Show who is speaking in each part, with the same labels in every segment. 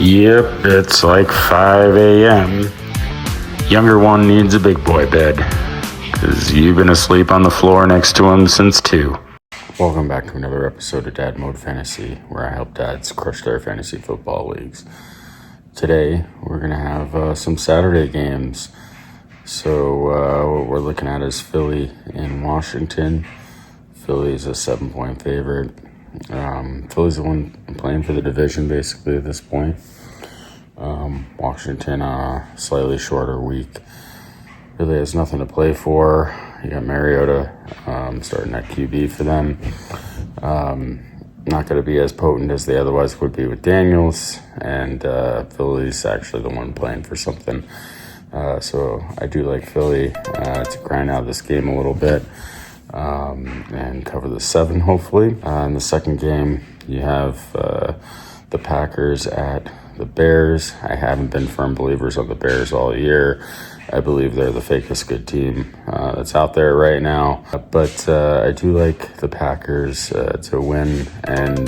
Speaker 1: Yep, it's like 5 a.m. Younger one needs a big boy bed, because you've been asleep on the floor next to him since 2. Welcome back to another episode of Dad Mode Fantasy, where I help dads crush their fantasy football leagues. Today, we're going to have some Saturday games. So what we're looking at is Philly and Washington. Philly's a 7-point favorite. Philly's the one playing for the division basically at this point. Washington slightly shorter week. Really has nothing to play for. You got Mariota starting at QB for them. Not going to be as potent as they otherwise would be with Daniels, and Philly's actually the one playing for something. So I do like Philly to grind out this game a little bit and cover the 7 hopefully. In the second game, you have the Packers at the Bears. I haven't been firm believers of the Bears all year. I believe they're the fakest good team that's out there right now. But I do like the Packers to win, and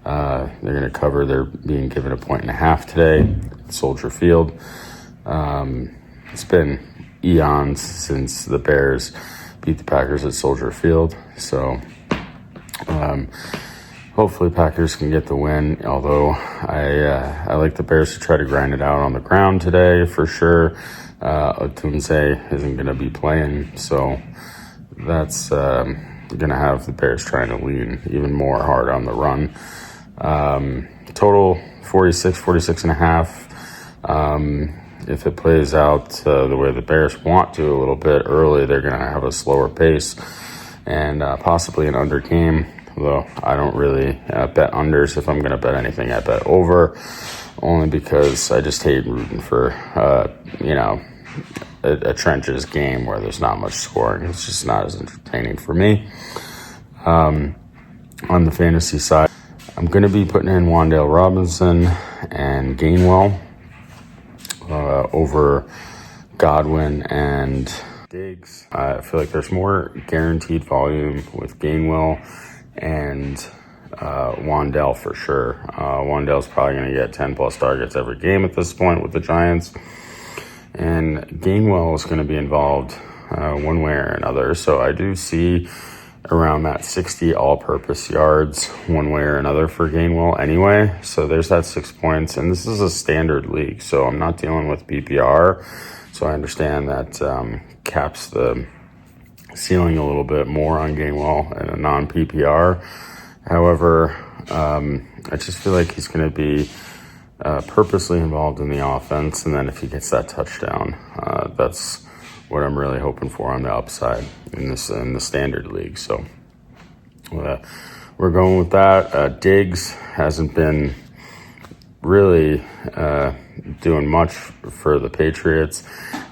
Speaker 1: they're going to cover. They're being given 1.5 today at Soldier Field. It's been eons since the Bears beat the Packers at Soldier Field. So hopefully Packers can get the win, although I like the Bears to try to grind it out on the ground today for sure. Otunze isn't going to be playing, so that's going to have the Bears trying to lean even more hard on the run. Total 46 and a half. If it plays out the way the Bears want to a little bit early, they're going to have a slower pace and possibly an under game. Although I don't really bet unders. If I'm going to bet anything, I bet over, only because I just hate rooting for, a trenches game where there's not much scoring. It's just not as entertaining for me. On the fantasy side, I'm going to be putting in Wan'Dale Robinson and Gainwell over Godwin and Diggs. I feel like there's more guaranteed volume with Gainwell and Wan'Dale for sure. Wan'Dale's probably going to get 10 plus targets every game at this point with the Giants. And Gainwell is going to be involved one way or another. So I do see around that 60 all-purpose yards one way or another for Gainwell anyway. So there's that 6 points. And this is a standard league, so I'm not dealing with PPR. So I understand that caps the ceiling a little bit more on Gainwell in a non-PPR. However, I just feel like he's going to be purposely involved in the offense, and then if he gets that touchdown, that's what I'm really hoping for on the upside in the standard league. So we're going with that. Diggs hasn't been really doing much for the Patriots,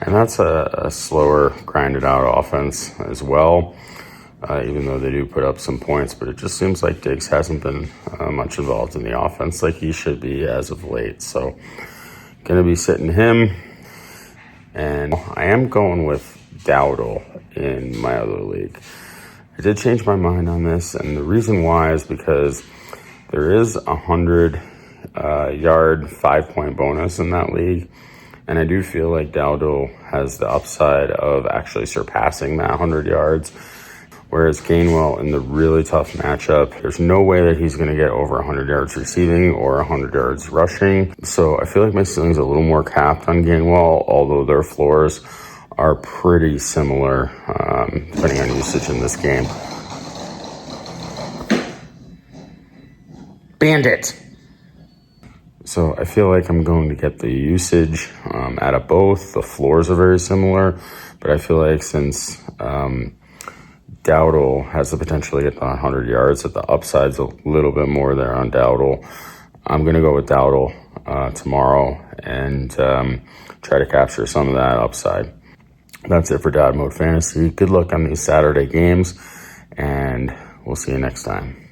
Speaker 1: and that's a slower, grinded out offense as well, even though they do put up some points. But it just seems like Diggs hasn't been much involved in the offense like he should be as of late. So gonna be sitting him, and I am going with Dowdle in my other league. I did change my mind on this, and the reason why is because there is 100 yard 5-point bonus in that league, and I do feel like Dowdle has the upside of actually surpassing that 100 yards, whereas Gainwell in the really tough matchup, there's no way that he's going to get over 100 yards receiving or 100 yards rushing. So I feel like my ceiling's a little more capped on Gainwell, although their floors are pretty similar depending on usage in this game. Bandit! So I feel like I'm going to get the usage out of both. The floors are very similar, but I feel like since Dowdle has the potential to get the 100 yards, that the upside's a little bit more there on Dowdle, I'm going to go with Dowdle tomorrow and try to capture some of that upside. That's it for Dad Mode Fantasy. Good luck on these Saturday games, and we'll see you next time.